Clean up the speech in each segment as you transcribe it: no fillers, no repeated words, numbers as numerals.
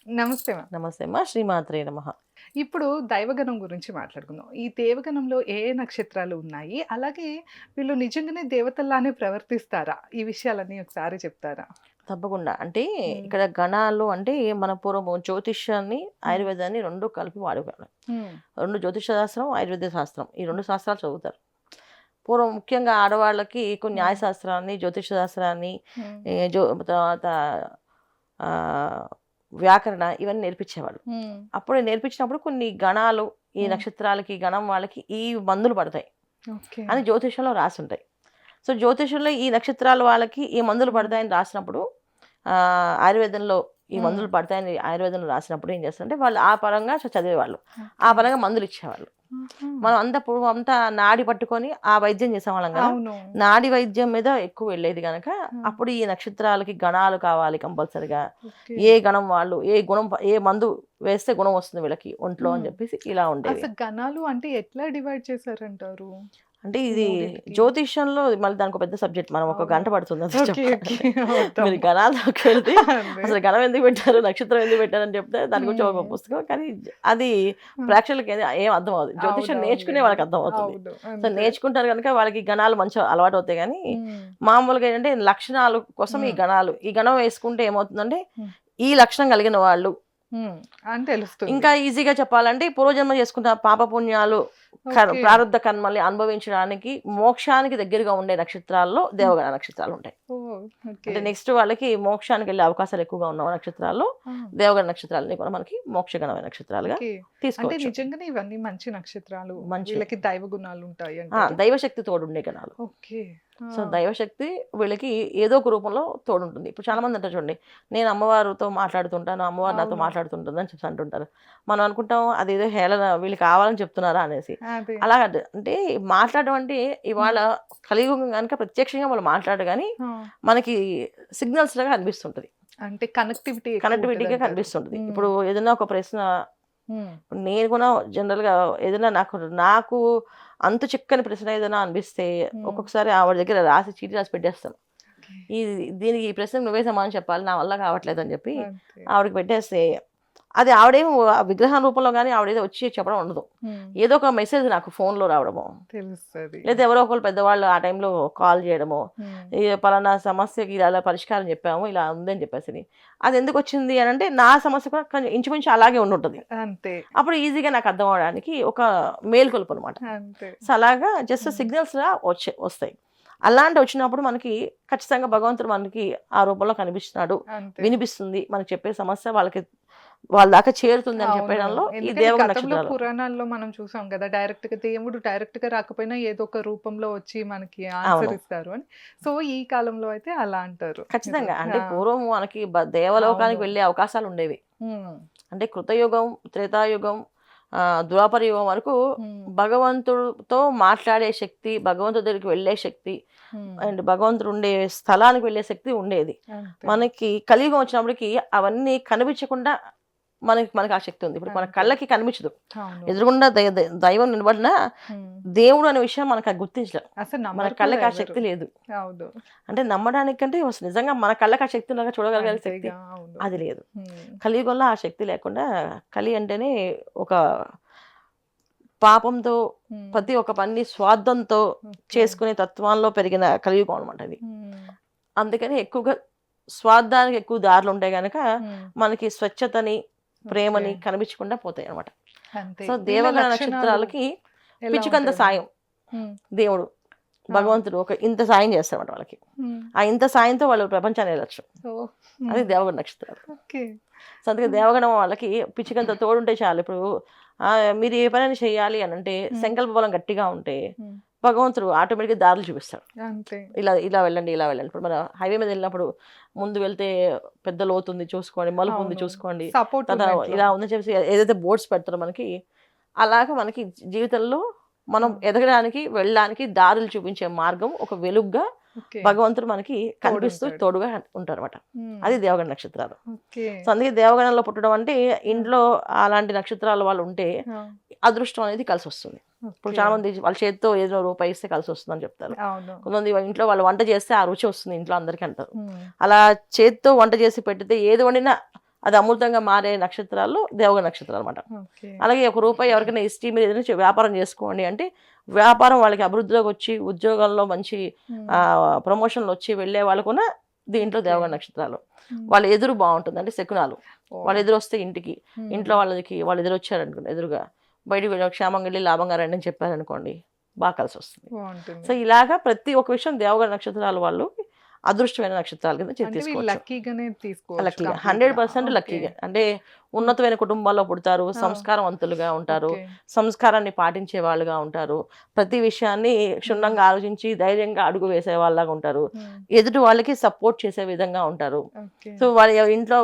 నమస్తే మ్యామ్. నమస్తే అమ్మా. శ్రీమాత్రే నమః. ఇప్పుడు దైవగణం గురించి మాట్లాడుకుందాం. ఈ దేవగణంలో ఏ ఏ నక్షత్రాలు ఉన్నాయి? అలాగే వీళ్ళు నిజంగానే దేవతల్లానే ప్రవర్తిస్తారా? ఈ విషయాలన్నీ ఒకసారి చెప్తారా? తప్పకుండా. అంటే హ్మ్. ఇక్కడ గణాలు అంటే మన పూర్వము జ్యోతిష్యాన్ని, హ్మ్. ఆయుర్వేదాన్ని 2 కలిపి వాడేవాళ్ళం. హ్మ్. 2 జ్యోతిష శాస్త్రం, ఆయుర్వేద శాస్త్రం. ఈ 2 శాస్త్రాలు చదువుతారు. పూర్వం ముఖ్యంగా ఆడవాళ్ళకి కొన్ని హ్మ్. న్యాయశాస్త్రాన్ని, జ్యోతిష శాస్త్రాన్ని, హ్మ్. ఏ తర్వాత ఆహ్, వ్యాకరణ ఇవన్నీ నేర్పించేవాళ్ళు. హ్మ్. అప్పుడు నేర్పించినప్పుడు కొన్ని గణాలు, ఈ హ్మ్. నక్షత్రాలకి, గణం వాళ్ళకి ఈ మందులు పడతాయి ఓకే. అని జ్యోతిష్యంలో రాసుంటాయి. సో, జ్యోతిష్యంలో ఈ నక్షత్రాల వాళ్ళకి ఈ మందులు హ్మ్. పడతాయని రాసినప్పుడు ఆయుర్వేదంలో ఈ హ్మ్. మందులు పడతాయని ఆయుర్వేదంలో రాసినప్పుడు ఏం చేస్తారంటే వాళ్ళు ఆ పరంగా చదివేవాళ్ళు. ఆ ఓకే. పరంగా మందులిచ్చేవాళ్ళు. ఆహా! మనం అంతా పూర్వం అంతా నాడి పట్టుకొని ఆ వైద్యం చేసేవాళ్ళం గదా! అవును. నాడి వైద్యం మీద ఎక్కువ వెళ్ళేది గనక ఆ! అప్పుడు ఈ నక్షత్రాలకి గణాలు కావాలి కంపల్సరీగా. ఓకే. ఏ గణం వాళ్ళు ఏ గుణం ఏ మందు వేస్తే గుణం వస్తుంది వీళ్ళకి ఒంట్లో అని హ్మ్. జెప్పేసి ఇలా ఉండేవి. అసలు గణాలు అంటే ఎట్లా డివైడ్ చేశారంటారు? అంటే ఈ ఇది మూడిటికి? జ్యోతిష్యంలో మళ్ళీ దానికో పెద్ద సబ్జెక్ట్. మనం ఒక అవునా? గంట పడుతుంది అది ఓకే. ఓకే. చెప్పాలంటే. వద్దాం. మీరు గణాల్లోకి వెళ్తే అదే. అసలు గణం ఎందుకు పెట్టారు, నక్షత్రం ఎందుకు పెట్టారని చెప్తే దాని గురించి ఒక హ్మ్. పుస్తకం. కానీ అది హ్మ్. ప్రేక్షకులకి ఏం అర్థం అవ్వదు. జ్యోతిష్యం నేర్చుకునే అవునవునులెండి. వాళ్ళకి అర్థమవుతుంది. అవును. సో, అంతే. నేర్చుకుంటారు గనుక వాళ్ళకి గణాలు మంచిగా అలవాటవుతాయి గానీ, హ్మ్. మామూలుగా ఏంటంటే లక్షణాలు కోసం ఈ హ్మ్. గణాలు. ఈ గణం వేసుకుంటే ఏమవుతుందంటే, హ్మ్. ఈ లక్షణం కలిగిన వాళ్ళు హ్మ్. అని తెలుస్తుంది. ఇంకా ఈజీగా చెప్పాలంటే పూర్వజన్మ చేసుకున్న పాపపుణ్యాలు, ఓకే. ప్రారబ్ధ కర్మల్ని అనుభవించడానికి మోక్షానికి దగ్గరగా ఉండే నక్షత్రాల్లో హ్మ్. దేవగణ నక్షత్రాలుంటాయి. ఓహ్! ఓకే. అంటే నెక్స్ట్ వాళ్ళకి మోక్షానికెళ్ళే అవకాశాలు ఎక్కువగా ఉన్న నక్షత్రాల్లో ఆ! దేవగణ నక్షత్రాలని కూడా మనకి మోక్షగణమైన నక్షత్రాలుగా ఓకే. అంటే తీసుకోవచ్చు. నిజంగానే ఇవన్నీ మంచి నక్షత్రాలు. మంచివే. వీళ్ళకి దైవ గుణాలుంటాయి అంటారా? దైవశక్తి తోడుండే గణాలు. ఓకే. ఆ! సో, దైవశక్తి వీళ్ళకి ఏదో ఒక రూపంలో తోడుంటుంది. ఇప్పుడు ఆ! చాలామంది అంటారు చూడండి, నేను అమ్మవారితో మాట్లాడుతుంటాను, అమ్మవారు నాతో అవును. మాట్లాడుతుంటుందని చెప్పేసి అంటుంటారు. మనం అనుకుంటాం అదేదో హేళన వీళ్ళు కావాలని చెప్తున్నారా అనేసి. అదే. అలా కాదు. అంటే మాట్లాడడం అంటే హ్మ్. ఇవాళ కలియుగం గనుక ప్రత్యక్షంగా వాళ్ళు మాట్లాడరు గానీ, ఆ! మనకి సిగ్నల్స్ లాగా అనిపిస్తుంటది. అంటే కనెక్టివిటీ కనెక్టివిటీగా ఎక్కువుంటదంటారు. కనిపిస్తుంటది. హ్మ్. ఇప్పుడు ఏదైనా ఒక ప్రశ్న హ్మ్. నేను కూడా జనరల్‌గా ఏదైనా నాకు అంతు చిక్కని ప్రశ్న ఏదైనా అనిపిస్తే హ్మ్. ఒక్కొక్కసారి ఆవిడ దగ్గర చీటీ రాసి పెట్టేస్తాను. ఓకే. ఈ దీనికి ఈ ప్రశ్నకు నువ్వే సమాధానం చెప్పాలి. నా వల్ల కావట్లేదని చెప్పి అంతే. ఆవిడకి పెట్టేస్తే, అది ఆవిడేమో ఆ విగ్రహం రూపంలో గాని ఆవిడేదో వచ్చి చెప్పడం ఉండదు. హ్మ్. ఏదో ఒక మెసేజ్ నాకు ఫోన్‌లో రావడమో, తెలుస్తది. లేదా ఎవరో ఒకళ్ళు పెద్దవాళ్ళు ఆ టైంలో కాల్ చేయడమో, హ్మ్. పలానా సమస్యకి ఇలా పరిష్కారం చెప్పాము, ఇలా ఉందని చెప్పేసని. అదెందుకొచ్చింది అనంటే, నా సమస్య కూడా కొంచెం ఇంచుమించు అలాగే ఉండుంటది. అంతే. అప్పుడు ఈజీగా నాకు అర్థం అవ్వడానికి ఒక మేలుకొలుపనమాట. అంతే. సో, అలాగా జస్ట్ హ్మ్. సిగ్నల్స్‌లా వస్తాయి. అలాంటివొచ్చినప్పుడు మనకి ఖచ్చితంగా భగవంతుడు మనకి ఆ రూపంలో కనిపిస్తున్నాడు, అంతే. వినిపిస్తుంది. మనకు చెప్పే సమస్య వాళ్ళ దాకా చేరుతుందని అవును. చెప్పడంలో ఈ ఎందుకంటే దేవగణ గతంలో నక్షత్రాలు. పురాణాల్లో మనం చూసాం గదా! దేవుడు డైరెక్ట్‌గా రాకపోయినా ఏదో ఒక రూపంలో వచ్చి మనకి అవును. ఆన్సర్ ఇస్తారు అని. సో, ఈ కాలంలో అయితే అలా అంటారు. మీరు ఖచ్చితంగా. అంటే ఆ! పూర్వం మనకి అవును. దేవలోకానికి వెళ్ళే అవకాశాలుండేవి. హ్మ్. అంటే కృతయుగం, త్రేతాయుగం, ద్వాపర యుగం వరకు హ్మ్. భగవంతుడితో మాట్లాడే శక్తి, భగవంతుడి దగ్గరికి వెళ్ళే శక్తి హ్మ్. అండ్ భగవంతుడు ఉండే స్థలానికి వెళ్ళే శక్తి ఉండేది. అంతే. మనకి కలియుగం వచ్చినప్పటికి అవన్నీ కనిపించకుండా మనకి ఆ శక్తి ఉంది. ఇప్పుడు మన అంతే. కళ్ళకి కనిపించదు. అవును. ఎదురుగుండా దైవం నిలబడినా హ్మ్. దేవుడు అనే విషయం మనకు అది గుర్తించలేం. అసలు మన నమ్మరు కూడా కళ్ళకి ఆ ఎవరు. శక్తి లేదు. అవును. అంటే నమ్మడానికంటే అసలు నిజంగా మన కళ్ళకి ఆ శక్తి ఉన్నాక చూడగలిగే శక్తి అంతేగా. అవును. అది లేదు. హ్మ్. కలియుగంలో ఆ శక్తి లేకుండా కలి అంటేనే ఒక పాపంతో హ్మ్. ప్రతి ఒక్క పని స్వార్థంతో ఓకే. చేసుకునే తత్వంలో పెరిగిన కలియుగం అనమాట ఇది. హ్మ్. అందుకని ఎక్కువగా స్వార్థానికి ఎక్కువ దారులుంటాయి గనక, హ్మ్. మనకి స్వచ్ఛతని, ఓకే. ప్రేమని కనిపించకుండా పోతాయనమాట. అంతే. సో, వీళ్ళ దేవగణ లక్షణాలు నక్షత్రాలకి ఎలా పిచ్చుకంత ఉంటాయి మ్యామ్? సాయం హ్మ్. దేవుడు, ఆ! భగవంతుడు ఒక ఇంత సాయం చేస్తాడన్నమాట వాళ్ళకి. హ్మ్. ఆ ఇంత సాయంతో వాళ్ళు ప్రపంచాన్ని ఏలొచ్చు. ఓహ్! అది హ్మ్. దేవగణ నక్షత్రాలు. ఓకే. సో, అందుకే హ్మ్. దేవగణం వాళ్ళకి పిచ్చికంత తోడుంటే చాలు. ఇప్పుడు మీరు ఏ పనైనా చేయాలి అనంటే హ్మ్. సంకల్ప బలం గట్టిగా ఉంటే హ్మ్. భగవంతుడు ఆటోమేటిక్‌గా దారులు చూపిస్తాడు. అంతే. ఇలా ఇలా వెళ్ళండి, ఇలా వెళ్ళండి. ఇప్పుడు మన హైవే మీద వెళ్ళినప్పుడు ముందు వెళ్తే పెద్ద లోతుంది చూసుకోండి, మలుపుంది అవును. చూసుకోండి. సపోర్ట్ తర్వాత ఉన్నట్లు. ఇలా ఉందని చెప్పేసి ఏదైతే బోర్డ్స్ పెడతారో మనకి, అలాగా మనకి జీవితంలో ఆ! మనం ఎదగడానికి, వెళ్ళడానికి దారులు చూపించే మార్గం ఒక వెలుగుగా ఓకే. భగవంతుడు మనకి కనిపిస్తూ తోడుంటాడు. తోడుగా ఉంటారన్నమాట. హ్మ్. అది దేవగణ నక్షత్రాలు. ఓకే. సో, అందుకే దేవగణంలో పుట్టడం అంటే ఆ! ఇంట్లో అలాంటి నక్షత్రాల వాళ్ళు ఉంటే ఆ! అదృష్టం అనేది కలిసొస్తుంది. ఇప్పుడు ఓకే. చాలామంది వాళ్ళ చేత్తో ఏదో రూపాయి ఇస్తే కలిసొస్తుందని చెప్తారు. అవును. కొంతమంది ఇంట్లో వాళ్ళు వంట చేస్తే ఆ రుచి వస్తుంది ఇంట్లో అందరికి అంటారు. హ్మ్. అలా చేత్తో వంట చేసి పెట్టితే ఏది వండినా అది అమృతంగా మారే నక్షత్రాల్లో దేవగణ నక్షత్రాలు అనమాట. ఓకే. అలాగే ఒక రూపాయి ఎవరికైనా ఇస్తే మీరు ఏదైనా వ్యాపారం చేసుకోండి అంటే వ్యాపారం వాళ్ళకి అభివృద్ధిలోకి వచ్చి ఉద్యోగాల్లో మంచి ప్రమోషన్లు వచ్చి వెళ్ళే వాళ్ళు కూడా దీంట్లో ఓకే. దేవగణ నక్షత్రాలు. వాళ్ళ ఎదురు బాగుంటుంది అంటే శకునాలు. ఓ. వాళ్ళ ఎదురు వస్తే ఇంటికి ఉమ్. ఇంట్లో వాళ్ళకి వాళ్ళు ఎదురు వచ్చారనుకోండి ఎదురుగా బయటికి వెళ్ళి క్షేమంగా వెళ్ళి లాభంగా రండి అని చెప్పారనుకోండి బాగా కలిసి వస్తుంది. బాగుంటుంది. సో ఇలాగా ప్రతి ఒక్క విషయం దేవగణ నక్షత్రాలు వాళ్ళు అదృష్టమైన నక్షత్రాల కింద అంటే వీళ్ళు తీసుకోవచ్చు. లక్కీగానే తీసుకోవచ్చు లక్కీగా complete 100% గా. లక్కీగా ఓకే. అంటే ఉన్నతమైన కుటుంబాల్లో పుడతారు, ఆ. సంస్కారవంతులుగా ఉంటారు, ఓకే. సంస్కారాన్ని పాటించే వాళ్ళుగా ఉంటారు, ప్రతి విషయాన్ని క్షుణ్ణంగా ఆలోచించి ధైర్యంగా అడుగు వేసే వాళ్ళగా ఉంటారు, ఉమ్. ఎదుటి వాళ్ళకి సపోర్ట్ చేసే విధంగా ఉంటారు. ఓకే. సో వాళ్ళ ఇంట్లో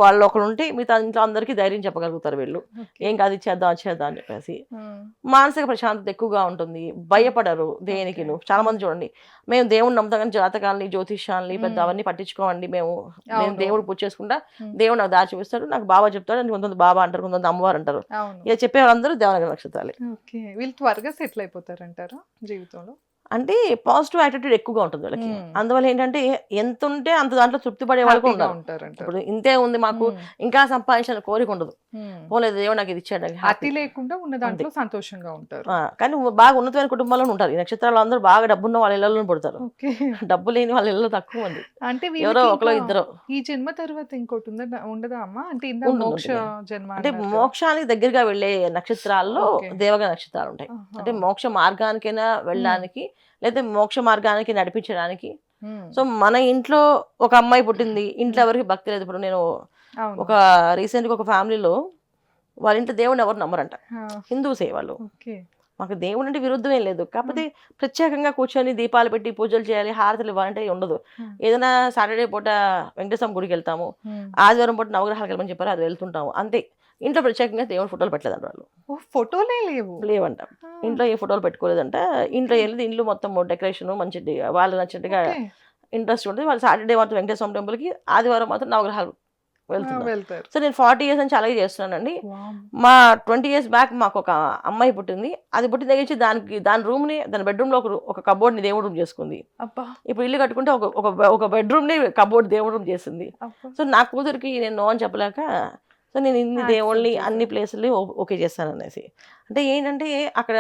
వాళ్ళు ఒకరు ఉంటే మిగతా ఇంట్లో అందరికీ ధైర్యం చెప్పగలుగుతారు వీళ్ళు. ఓకే. ఏం కాదు ఇది చేద్దాం అది చేద్దాం అని చెప్పేసి. ఉమ్. మానసిక ప్రశాంతత ఎక్కువగా ఉంటుంది, భయపడరు దేనికి. ఓకే. చాలా మంది చూడండి మేము దేవుడిని నమ్ముతాం కానీ జాతకాలని జ్యోతిష్యాలని పెద్ద ఉమ్. అవన్నీ పట్టించుకోమండి మేము, నేను అవును. దేవుడు పూజ చేసుకుంటా, ఉమ్. దేవుడు నాకు దారి చూపిస్తాడు, నాకు బాబా చెప్తాడు అని కొంతమంది బాబా అంటారు, కొంతమంది అమ్మవారు అంటారు. అవును. ఇక చెప్పే వాళ్ళందరూ దేవనగర నక్షత్రాలే. ఓకే. వీళ్ళు త్వరగా సెటిల్ అయిపోతారంటారా జీవితంలో? అంటే పాజిటివ్ యాటిట్యూడ్ ఎక్కువగా ఉంటుంది వాళ్ళకి. ఉమ్. అందువల్ల ఏంటంటే ఎంత ఉంటే అంత దాంట్లో తృప్తి పడే వాళ్ళు కూడా హ్యాపీగా ఉన్నారు. ఉంటారంటారు. ఇప్పుడు ఇంతే ఉంది మాకు ఉమ్. ఇంకా సంపాదించాలని కోరిక ఉండదు, ఉమ్. పోలేదు దేవుడు నాకు ఇది ఇచ్చాడు అతి హ్యాపీ. లేకుండా ఉన్న దాంట్లో సంతోషంగా ఉంటారు. కానీ బాగా ఉన్నతమైన కుటుంబాల్లో ఉంటారు ఈ నక్షత్రాలు అందరూ. బాగా డబ్బున్న వాళ్ళ ఇళ్లలో పుడతారు, ఓకే. డబ్బు లేని వాళ్ళ ఇళ్ళలో తక్కువ మంది, అంటే ఎవరో వీళ్ళకి ఒకలో ఇంకా ఇద్దరు. ఈ జన్మ తర్వాత ఇంకోటి ఉండదా అమ్మా? అంటే ఇందా ఉంటుంది, మోక్ష ఉంటుంది. జన్మ అంటే అన్నారు కదా. మోక్షానికి దగ్గరగా వెళ్ళే నక్షత్రాల్లో ఓకే. దేవగణ నక్షత్రాలు ఉంటాయి. ఆహా. అంటే మోక్ష మార్గానికైనా వెళ్ళడానికి లేదా మోక్ష మార్గానికి నడిపించడానికి. ఉమ్. సో మన ఇంట్లో ఒక అమ్మాయి పుట్టింది, ఇంట్లో ఎవరికి భక్తి లేదు. ఇప్పుడు నేను అవును. ఒక రీసెంట్గా ఒక ఫ్యామిలీలో వాళ్ళ ఇంట్లో దేవుడిని ఎవరు నమ్మరంట, ఆ. హిందూసే వాళ్ళు. ఓకే. మాకు దేవుడు అంటే విరుద్ధం ఏం లేదు, కాకపోతే ప్రత్యేకంగా కూర్చొని దీపాలు పెట్టి పూజలు చేయాలి, హారతులు ఇవ్వాలంటే ఉండదు. ఉమ్. ఏదైనా సాటర్డే పూట వెంకటేశ్వర గుడికి వెళ్తాము, ఉమ్. ఆదివారం పూట నవగ్రహాలకు వెళ్ళమని చెప్పారు, అది వెళ్తుంటాము అంతే. ఇంట్లో ప్రత్యేకంగా దేవుడి ఫోటోలు పెట్టలేదంట వాళ్ళు, ఓ, ఫోటోలే లేవు. లేవంట. ఆ. ఇంట్లో ఏ ఫోటోలు పెట్టుకోలేదంట. ఇంట్లో వెళ్ళి ఇల్లు మొత్తం డెకరేషన్ మంచి వాళ్ళు నచ్చినట్టుగా ఓకే. ఇంట్రెస్ట్ ఉంటుంది. వాళ్ళు సాటర్డే మాత్రం వెంకటేశ్వర టెంపుల్కి, ఆదివారం మాత్రం నవగ్రహాలు ఆ, వెళ్తున్నారు. వెళ్తారు. సో నేను 40 years నుంచి అలాగే చేస్తున్నానండి. వామ్. మా 20 years బ్యాక్ మాకు ఒక అమ్మాయి పుట్టింది. అది పుట్టిన దగ్గర నుంచి దాని రూమ్ని, దాని బెడ్రూమ్లో ఒక కబోర్డ్ని దేవుడు రూమ్ చేసుకుంది. అబ్బా. ఇప్పుడు ఇల్లు కట్టుకుంటే ఒక బెడ్రూమ్ని కబోర్డ్ దేవుడు రూమ్ చేసింది. అబ్బా. సో నా కూతురికి నేను నో అని చెప్పలేక, సో నేను ఇన్ని Accept దేవుళ్ళని చేశారు. అన్ని ప్లేసుల్ని ఓకే చేస్తాను అనేసి. అంటే ఏంటంటే అక్కడ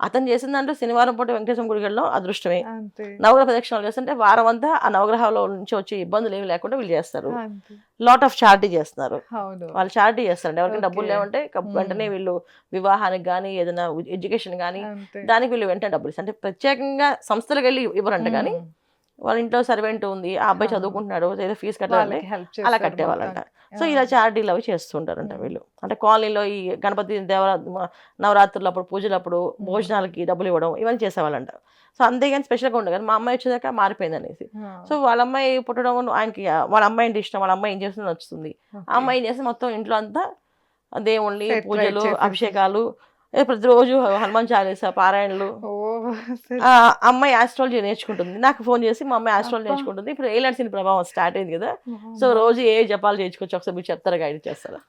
అతను చేసిన దాంట్లో శనివారం పూట వెంకటేశ్వర గుడికి వెళ్ళడం అదృష్టమే. అంతే. నవగ్రహ ప్రదక్షిణాలు చేస్తుంటే వారం అంతా ఆ నవగ్రహాల నుంచి వచ్చే ఇబ్బందులు ఏమి లేకుండా వీళ్ళు చేస్తారు. అంతే. లాట్ ఆఫ్ చారిటీ చేస్తున్నారు. అవును. వాళ్ళు చారిటీ చేస్తారండి. ఎవరికైనా డబ్బులు ఓకే. లేవంటే వెంటనే వీళ్ళు వివాహానికి కానీ ఏదైనా ఎడ్యుకేషన్ కానీ అంతే. దానికి వీళ్ళు వెంటనే డబ్బులు ఇస్తారు. అంటే ప్రత్యేకంగా సంస్థలకు వెళ్ళి ఇవ్వరంట, కానీ ఉమ్. వాళ్ళ ఇంట్లో సర్వెంట్ ఉంది, ఆ అబ్బాయి ఆ. చదువుకుంటున్నాడు, ఏదో ఫీజు కట్టాలంటే వాళ్ళకి హెల్ప్ అలా చేస్తారు కట్టేవాళ్ళంట. మొత్తానికి. సో ఆ. ఇలా చారిటీలు అవి చేస్తుంటారంట ఉమ్. వీళ్ళు. అంటే కాలనీలో ఈ గణపతి నవరాత్రులు అప్పుడు పూజలప్పుడు భోజనాలకి డబ్బులు ఇవ్వడం ఇవన్నీ చేసేవాళ్ళంట. సో అంతేగాని స్పెషల్గా ఉండదు. కానీ మా అమ్మాయి వచ్చేదాకా మారిపోయింది అనేసి. ఆ. సో వాళ్ళ అమ్మాయి పుట్టడం ఆయనకి వాళ్ళ అమ్మాయి అంటే ఇష్టం, వాళ్ళ అమ్మాయి ఏం చేస్తుందో నచ్చుతుంది. ఆ ఓకే. అమ్మాయి ఏం చేస్తే మొత్తం ఇంట్లో అంతా దేవుళ్ళని Set right పూజలు చేసేసి. అభిషేకాలు ప్రతిరోజు హనుమాన్ చాలీసా పారాయణలు. ఓ. ఆ అమ్మాయి ఆస్ట్రాలజీ నేర్చుకుంటుంది. నాకు ఫోన్ చేసి మా అమ్మాయి ఆస్ట్రాలజీ అబ్బా. నేర్చుకుంటుంది. ఇప్పుడు ఏలాంటి ప్రభావం స్టార్ట్ అయింది కదా, సో వామ్మో. రోజు ఏ జపాలు చేయించుకోవచ్చు ఒకసారి మీరు చెప్తారా, గైడ్ చేస్తారా?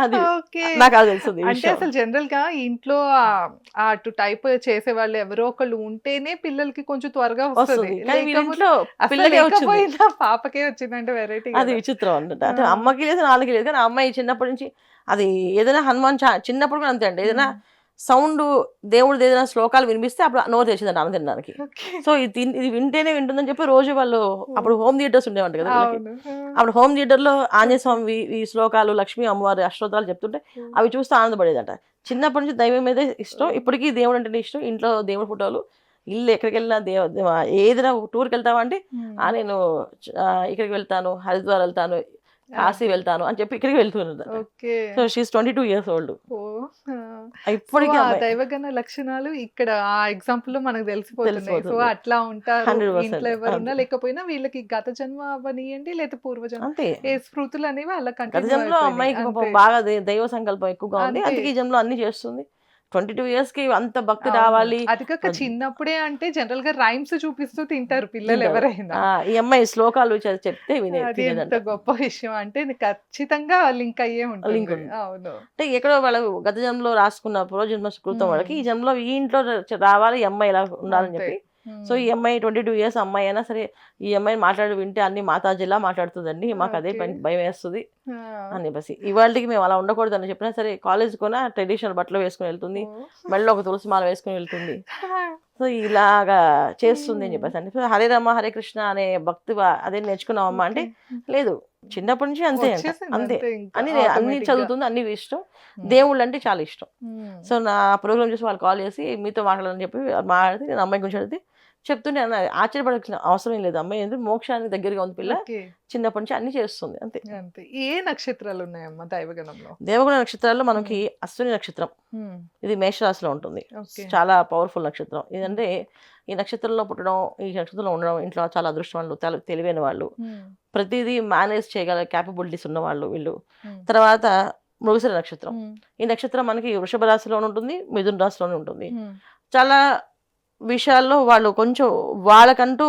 అది ఓకే. నాకు అది తెలుస్తుంది ఈ అంటే విషయం. అసలు జనరల్ గా ఇంట్లో అటు టైప్ చేసే వాళ్ళు ఎవరో ఒకళ్ళు ఉంటేనే పిల్లలకి కొంచెం త్వరగా వస్తుంది. వస్తుంది కానీ వీళ్ళ లేకపోతే ఇంట్లో అసలు పిల్లకే వచ్చింది. లేకపోయినా పాపకే వచ్చిందంటే వెరైటీ అది విచిత్రం అన్నట్టు. అంటే అమ్మకి లేదు నాన్నకి లేదు, కానీ ఆ అమ్మాయి చిన్నప్పటి నుంచి అది ఏదైనా హనుమాన్ చిన్నప్పుడు కూడా అంతే అండి. ఏదైనా సౌండ్ దేవుడిది ఏదైనా శ్లోకాలు వినిపిస్తే అప్పుడు నోరు తెచ్చిందండి అన్నం తినడానికి. సో ఇది వింటేనే వింటుందని చెప్పి రోజు వాళ్ళు అప్పుడు హోమ్ థియేటర్స్ ఉండేవంట కదా వీళ్ళకి. అవును. అప్పుడు హోమ్ థియేటర్లో ఆంజనేయ స్వామి ఈ శ్లోకాలు లక్ష్మీ అమ్మవారి అష్టోత్తరాలు చెప్తుంటే అవి చూస్తూ ఆనందపడేదంట. చిన్నప్పటి నుంచి దైవం మీద ఇష్టం, ఇప్పటికీ దేవుడు అంటేనే ఇష్టం. ఇంట్లో దేవుడి ఫోటోలు, ఇల్లు ఎక్కడికి వెళ్ళినా ఏదైనా టూర్కి వెళ్తావా అంటే నేను ఇక్కడికి వెళ్తాను, హరిద్వార్ వెళ్తాను, కాశీ వెళ్తాను అని చెప్పి ఇక్కడికి వెళ్తున్నాడు. Okay. So she's 22 years old. ఓ. ఇప్పటికీ ఆ అమ్మాయి దైవగణ లక్షణాలు ఇక్కడ ఆ ఎగ్జాంపుల్ లో మనకు తెలిసిపోతున్నాయి. సో తెలిసిపోతుంది. అట్లా ఉంటారు 100% ఇంట్లో ఎవరున్నా అంతే. లేకపోయినా వీళ్ళకి గత జన్మ అవనియండి లేదా పూర్వజన్మ అంతే. ఏ స్మృతులు అనేవి అలా గత కంటిన్యూ జన్మలో అయిపోయినాయి. అమ్మాయికి పాపం అంతే. బాగా దైవ సంకల్పం ఎక్కువగా ఉంది, అంతే. అందుకే ఈ జన్మలో అన్ని చేస్తుంది. 22 years కి అంత భక్తి అవును. రావాలి. అది కాక చిన్నప్పుడే అంటే జనరల్ గా రైమ్స్ చూపిస్తూ తింటారు పిల్లలు తింటారు. ఎవరైనా. ఈ అమ్మాయి శ్లోకాలు చెప్తే అది ఎంత తినేదంట. గొప్ప విషయం అంటే ఖచ్చితంగా లింక్ అయ్యే లింక్ ఉంటుంది. ఉంది. అవును. అంటే ఎక్కడో వాళ్ళు గత జన్మలో రాసుకున్న పూర్వజన్మ సుకృతం ఉమ్. వాళ్ళకి ఈ జన్మలో ఈ ఇంట్లో రావాలి, ఈ అమ్మాయి ఇలా ఉండాలని అంతే. చెప్పి సో ఈ అమ్మాయి 22 ఇయర్స్ అమ్మాయి అయినా సరే ఈ అమ్మాయిని మాట్లాడి వింటే అన్ని మాతాజీలా మాట్లాడుతుందండి, మాకు అదే భయం వేస్తుంది అని చెప్పేసి. ఇవాళకి మేము అలా ఉండకూడదు అని చెప్పినా సరే కాలేజ్ కూడా ట్రెడిషనల్ బట్టలు వేసుకుని వెళ్తుంది, మెడలో ఒక తులసి మాల వేసుకుని వెళ్తుంది. సో ఇలాగా చేస్తుంది అని చెప్పేసి అంటే హరే రామ హరే కృష్ణ అనే భక్తి అదే నేర్చుకున్నామమ్మా అంటే లేదు, చిన్నప్పటి నుంచి అంతే అంట, అంతే అన్ని చదువుతుంది, అన్ని ఇష్టం, దేవుళ్ళు అంటే చాలా ఇష్టం. సో నా ప్రోగ్రామ్ చూసి వాళ్ళు కాల్ చేసి మీతో మాట్లాడాలని చెప్పి మాట్లాడితే నేను అమ్మాయి గురించి అడిగితే చెప్తుంటే అన్న ఆశ్చర్యపడాల్సిన అవసరం లేదు, అమ్మాయి ఎందుకు మోక్షానికి దగ్గరగా ఉంది పిల్ల, చిన్నప్పటి నుంచి అన్ని చేస్తుంది అంతే. ఏ నక్షత్రాలు ఉన్నాయమ్మా దైవగణంలో? దేవగుణ నక్షత్రాల్లో మనకి అశ్విని నక్షత్రం, ఇది మేషరాశిలో ఉంటుంది, చాలా పవర్ఫుల్ నక్షత్రం. ఇదంటే ఈ నక్షత్రంలో పుట్టడం, ఈ నక్షత్రంలో ఉండడం ఇంట్లో చాలా అదృష్టం వాళ్ళు, తెలివైన వాళ్ళు, ప్రతిదీ మేనేజ్ చేయగల క్యాపబిలిటీస్ ఉన్న వాళ్ళు వీళ్ళు. తర్వాత మృగశిర నక్షత్రం, ఈ నక్షత్రం మనకి వృషభ రాశిలోనే ఉంటుంది, మిథున రాశిలోనే ఉంటుంది. చాలా విషయాల్లో వాళ్ళు కొంచెం వాళ్ళకంటూ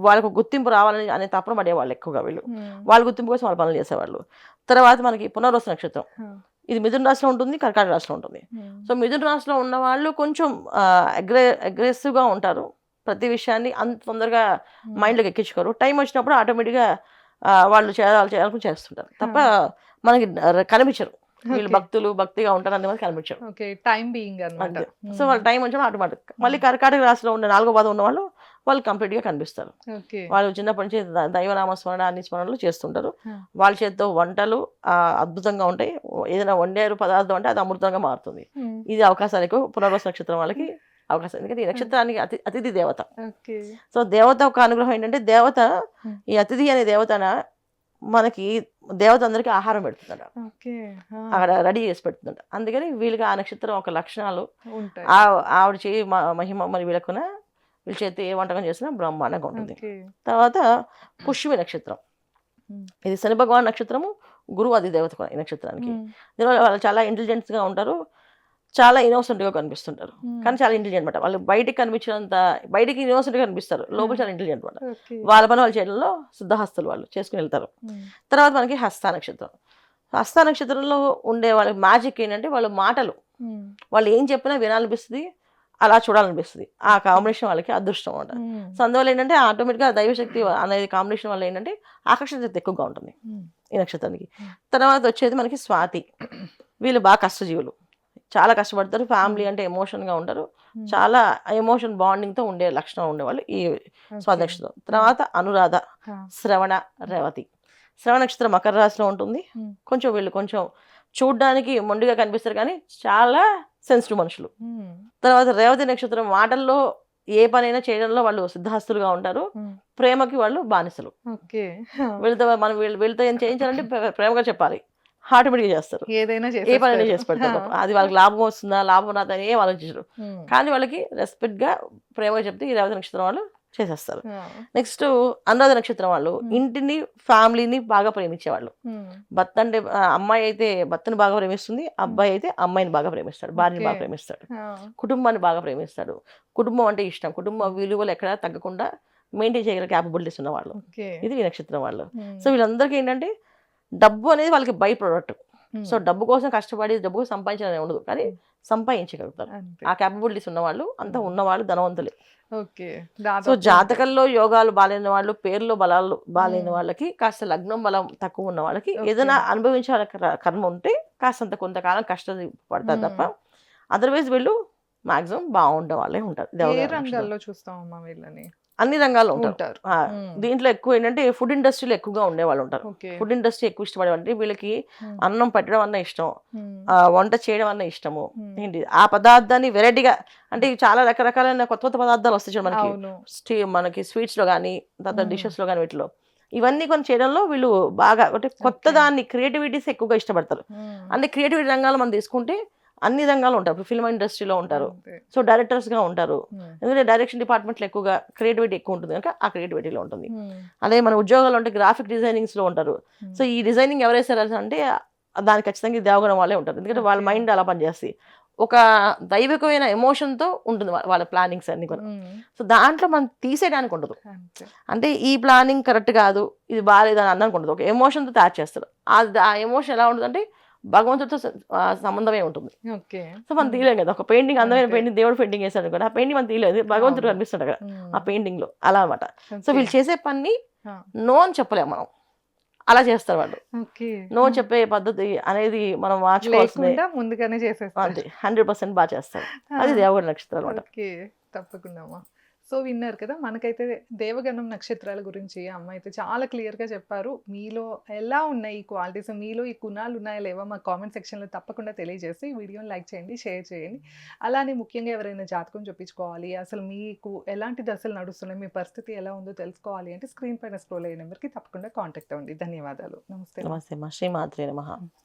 వాళ్ళకు గుర్తింపు రావాలని అనే తపన పడేవాళ్ళు ఎక్కువగా వీళ్ళు, వాళ్ళ గుర్తింపు కోసం వాళ్ళు పనులు చేసేవాళ్ళు. తర్వాత మనకి పునర్వసు నక్షత్రం, ఇది మిథున రాశిలో ఉంటుంది, కర్కాటక రాశిలో ఉంటుంది. సో మిథున రాశిలో ఉన్న వాళ్ళు కొంచెం అగ్రెసివ్గా ఉంటారు, ప్రతి విషయాన్ని అంత తొందరగా మైండ్లోకి ఎక్కించుకోరు, టైం వచ్చినప్పుడు ఆటోమేటిక్గా వాళ్ళు చేయాలని చేస్తుంటారు తప్ప మనకి కనిపించరు, వీళ్ళు భక్తిగా ఉంటారు అనే మనకి కనిపించరు. సో వాళ్ళ టైం వచ్చినప్పుడు ఆటోమేటిక్. మళ్ళీ కర్కాటక రాశిలో ఉన్న 4వ పాదం ఉన్న వాళ్ళు కంప్లీట్ గా కనిపిస్తారు. వాళ్ళు చిన్నప్పటి నుంచి దైవనామస్మరణ అన్ని స్మరణలు చేస్తుంటారు, వాళ్ళ చేతితో వంటలు అద్భుతంగా ఉంటాయి, ఏదైనా వండారు పదార్థం అంటే అది అమృతంగా మారుతుంది. ఇది అవకాశాలు ఎక్కువ పునర్వసు నక్షత్రం వాళ్ళకి అవకాశం, ఎందుకంటే ఈ నక్షత్రానికి అతిథి దేవత. సో దేవత ఒక అనుగ్రహం ఏంటంటే దేవత, ఈ అతిథి అనే దేవతన మనకి దేవత అందరికీ ఆహారం పెడుతుందట, అక్కడ రెడీ చేసి పెడుతుందట. అందుకని వీళ్ళకి ఆ నక్షత్రం ఒక లక్షణాలు, ఆవిడ చేయి మహిమ మరి వీళ్ళకున్న వీళ్ళ చేతి ఏ వంటకం చేసినా బ్రహ్మాండంగా ఉంటుంది. తర్వాత పుష్యమి నక్షత్రం, ఇది శని భగవాన్ నక్షత్రము, గురువు అది దేవత ఈ నక్షత్రానికి. దీనివల్ల వాళ్ళు చాలా ఇంటెలిజెంట్గా ఉంటారు, చాలా ఇన్నోసెంట్గా కనిపిస్తుంటారు, కానీ చాలా ఇంటెలిజెంట్ అనమాట. వాళ్ళు బయటికి కనిపించినంత, బయటికి ఇన్నోసెంట్గా కనిపిస్తారు, లోపల చాలా ఇంటెలిజెంట్ అనమాట. వాళ్ళ పని వాళ్ళు చేయడంలో శుద్ధహస్తులు వాళ్ళు చేసుకుని వెళ్తారు. తర్వాత మనకి హస్త నక్షత్రం, హస్త నక్షత్రంలో ఉండే వాళ్ళ మ్యాజిక్ ఏంటంటే వాళ్ళ మాటలు, వాళ్ళు ఏం చెప్పినా వినాలనిపిస్తుంది, అలా చూడాలనిపిస్తుంది, ఆ కాంబినేషన్ వాళ్ళకి అదృష్టం అనమాట. సో అందువల్ల ఏంటంటే ఆటోమేటిక్గా దైవశక్తి అనేది కాంబినేషన్ వల్ల ఏంటంటే ఆకర్షణ శక్తి ఎక్కువగా ఉంటుంది ఈ నక్షత్రానికి. తర్వాత వచ్చేది మనకి స్వాతి, వీళ్ళు బాగా కష్టజీవులు, చాలా కష్టపడతారు, ఫ్యామిలీ అంటే ఎమోషన్గా ఉంటారు, చాలా ఎమోషన్ బాండింగ్తో ఉండే లక్షణం ఉండేవాళ్ళు ఈ స్వాతి నక్షత్రం. తర్వాత అనురాధ, శ్రవణ, రేవతి. శ్రవణ నక్షత్రం మకర రాశిలో ఉంటుంది, కొంచెం వీళ్ళు కొంచెం చూడ్డానికి మొండిగా కనిపిస్తారు కానీ చాలా సెన్సిటివ్ మనుషులు. తర్వాత రేవతి నక్షత్రం మాటల్లో ఏ పనైనా చేయడంలో వాళ్ళు సిద్ధహస్తులుగా ఉంటారు, ప్రేమకి వాళ్ళు బానిసలు. వీళ్ళతో ఏం చేయించాలంటే ప్రేమగా చెప్పాలి, ఆటోమేటిక్గా చేస్తారు, ఏ పనైనా చేసి పెడతారు. అది వాళ్ళకి లాభం వస్తుందా లాభం రాదని ఏం ఆలోచించరు, కానీ వాళ్ళకి రెస్పెక్ట్ గా ప్రేమగా చెప్తే ఈ రేవతి నక్షత్రం వాళ్ళు చేసేస్తారు. నెక్స్ట్ అనురాధ నక్షత్రం వాళ్ళు ఇంటిని ఫ్యామిలీని బాగా ప్రేమించేవాళ్ళు. భర్త అంటే అమ్మాయి అయితే భర్తని బాగా ప్రేమిస్తుంది, అబ్బాయి అయితే అమ్మాయిని బాగా ప్రేమిస్తాడు, భార్యని బాగా ప్రేమిస్తాడు, కుటుంబాన్ని బాగా ప్రేమిస్తాడు. కుటుంబం అంటే ఇష్టం, కుటుంబ విలువలు ఎక్కడ తగ్గకుండా మెయింటైన్ చేయగల క్యాపబిలిటీస్ ఉన్న వాళ్ళు, ఇది ఈ నక్షత్రం వాళ్ళు. సో వీళ్ళందరికీ ఏంటంటే డబ్బు అనేది వాళ్ళకి బై ప్రొడక్ట్. సో డబ్బు కోసం కష్టపడి డబ్బు కోసం సంపాదించాలని ఉండదు, కానీ సంపాదించగలుగుతారు, ఆ క్యాపబిలిటీస్ ఉన్నవాళ్ళు, అంతా ఉన్నవాళ్ళు ధనవంతులే. సో జాతకంలో యోగాలు బాలేని వాళ్ళు, పేర్లో బలాలు బాలేని వాళ్ళకి, కాస్త లగ్నం బలం తక్కువ ఉన్న వాళ్ళకి ఏదైనా అనుభవించాల కర్మ ఉంటే కాస్తంత కొంతకాలం కష్టం పడతారు తప్ప అదర్వైజ్ వీళ్ళు మాక్సిమం బాగుండే వాళ్ళే ఉంటారు. అన్ని రంగాల్లో ఉంటారు. దీంట్లో ఎక్కువ ఏంటంటే ఫుడ్ ఇండస్ట్రీలో ఎక్కువగా ఉండేవాళ్ళు ఉంటారు, ఫుడ్ ఇండస్ట్రీ ఎక్కువ ఇష్టపడేవాళ్ళు. వీళ్ళకి అన్నం పెట్టడం అన్న ఇష్టం, వంట చేయడం అన్న ఇష్టము. ఏంటి ఆ పదార్థాన్ని వెరైటీగా, అంటే చాలా రకరకాలైన కొత్త కొత్త పదార్థాలు వస్తాయి మనకి స్వీట్స్ లో కానీ తర్వాత డిషెస్ లో కానీ, వీటిలో ఇవన్నీ కొన్ని చేయడంలో వీళ్ళు బాగా అంటే కొత్త దాన్ని క్రియేటివిటీస్ ఎక్కువగా ఇష్టపడతారు. అంటే క్రియేటివిటీ రంగాలు మనం తీసుకుంటే అన్ని రంగాలు ఉంటారు, ఫిల్మ్ ఇండస్ట్రీలో ఉంటారు, సో డైరెక్టర్స్ గా ఉంటారు, ఎందుకంటే డైరెక్షన్ డిపార్ట్మెంట్లో ఎక్కువగా క్రియేటివిటీ ఎక్కువ ఉంటుంది కనుక ఆ క్రియేటివిటీలో ఉంటుంది. అలాగే మన ఉద్యోగాలు ఉంటే గ్రాఫిక్ డిజైనింగ్స్ లో ఉంటారు. సో ఈ డిజైనింగ్ ఎవరేసారు అంటే దానికి ఖచ్చితంగా దేవగుణం వాళ్ళే ఉంటారు, ఎందుకంటే వాళ్ళ మైండ్ అలా పనిచేస్తాయి, ఒక దైవికమైన ఎమోషన్తో ఉంటుంది వాళ్ళ ప్లానింగ్స్ అన్ని కూడా. సో దాంట్లో మనం తీసేయడానికి ఉండదు, అంటే ఈ ప్లానింగ్ కరెక్ట్ కాదు ఇది బాగాలేదు అని అనడానికి ఉండదు, ఒక ఎమోషన్తో తయారు చేస్తారు. ఆ ఎమోషన్ ఎలా ఉంటుంది అంటే భగవంతుడితో సంబంధమే ఉంటుంది. ఓకే. సో మనం తీయలేం కదా. ఒక పెయింటింగ్ అందమైన అంతే. పెయింటింగ్ దేవుడు పెయింటింగ్ వేసాడు కదా, ఆ పెయింటింగ్ మనం తీయలేదు, భగవంతుడు అవును. కనిపిస్తాడు కదా ఆ హ్మ్. పెయింటింగ్ లో, అలా అనమాట. So okay. వీళ్ళు చేసే పని ఆ! నో అని చెప్పలేము మనం, అలా చేస్తారు వాళ్ళు. ఓకే. నో చెప్పే పద్ధతి అనేది మనం మార్చుకోవాల్సిందే. లేకుండా ముందుగానే చేసేస్తారు. అంతే 100% బాగా చేస్తారు. ఆ! అది దేవగణ నక్షత్రం అనమాట. ఓకే. తప్పకుండా అమ్మా. సో, విన్నారు కదా! మనకైతే దేవగణం నక్షత్రాల గురించి అమ్మ అయితే చాలా క్లియర్‌గా చెప్పారు. మీలో ఎలా ఉన్నాయి ఈ క్వాలిటీస్, మీలో ఈ గుణాలు ఉన్నాయా లేవా మా కామెంట్ సెక్షన్‌లో తప్పకుండా తెలియజేసి ఈ వీడియోని లైక్ చేయండి, షేర్ చేయండి. అలానే ముఖ్యంగా ఎవరైనా జాతకం చూపించుకోవాలి, అసలు మీకు ఎలాంటి దశలు నడుస్తున్నాయి, మీ పరిస్థితి ఎలా ఉందో తెలుసుకోవాలి అంటే స్క్రీన్ పైన స్క్రోల్ అయ్యే నెంబర్‌కి తప్పకుండా కాంటాక్ట్ అవ్వండి. ధన్యవాదాలు. నమస్తే. నమస్తే మా శ్రీమాత్రే నమః.